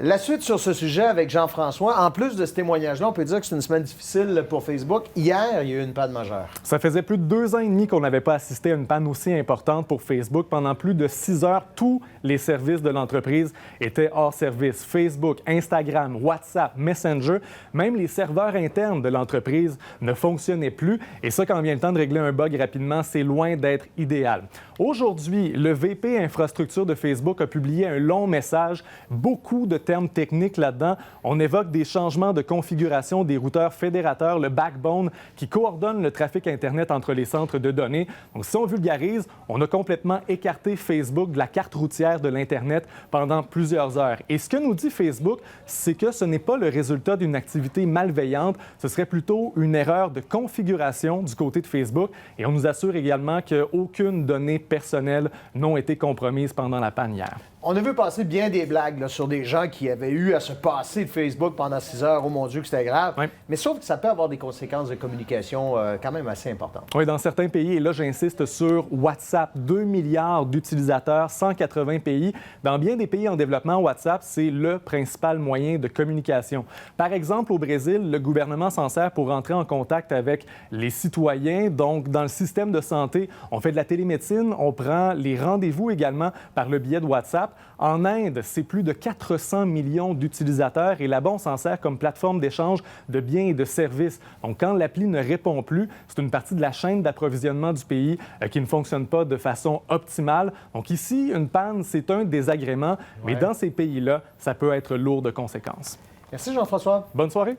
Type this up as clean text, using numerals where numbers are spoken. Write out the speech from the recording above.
La suite sur ce sujet avec Jean-François, en plus de ce témoignage-là, on peut dire que c'est une semaine difficile pour Facebook. Hier, il y a eu une panne majeure. Ça faisait plus de 2 ans et demi qu'on n'avait pas assisté à une panne aussi importante pour Facebook. Pendant plus de 6 heures, tous les services de l'entreprise étaient hors service. Facebook, Instagram, WhatsApp, Messenger, même les serveurs internes de l'entreprise ne fonctionnaient plus. Et ça, quand vient le temps de régler un bug rapidement, c'est loin d'être idéal. Aujourd'hui, le VP infrastructure de Facebook a publié un long message, beaucoup de termes techniques là-dedans. On évoque des changements de configuration des routeurs fédérateurs, le backbone, qui coordonne le trafic Internet entre les centres de données. Donc, si on vulgarise, on a complètement écarté Facebook de la carte routière de l'Internet pendant plusieurs heures. Et ce que nous dit Facebook, c'est que ce n'est pas le résultat d'une activité malveillante, ce serait plutôt une erreur de configuration du côté de Facebook. Et on nous assure également qu'aucune donnée personnelles n'ont été compromises pendant la panne hier. On a vu passer bien des blagues là, sur des gens qui avaient eu à se passer de Facebook pendant 6 heures. Oh mon Dieu, que c'était grave. Oui. Mais sauf que ça peut avoir des conséquences de communication quand même assez importantes. Oui, dans certains pays, et là j'insiste sur WhatsApp, 2 milliards d'utilisateurs, 180 pays. Dans bien des pays en développement, WhatsApp, c'est le principal moyen de communication. Par exemple, au Brésil, le gouvernement s'en sert pour entrer en contact avec les citoyens. Donc, dans le système de santé, on fait de la télémédecine, on prend les rendez-vous également par le biais de WhatsApp. En Inde, c'est plus de 400 millions d'utilisateurs et là-bas, on s'en sert comme plateforme d'échange de biens et de services. Donc, quand l'appli ne répond plus, c'est une partie de la chaîne d'approvisionnement du pays qui ne fonctionne pas de façon optimale. Donc, ici, une panne, c'est un désagrément, mais dans ces pays-là, ça peut être lourd de conséquences. Merci Jean-François. Bonne soirée.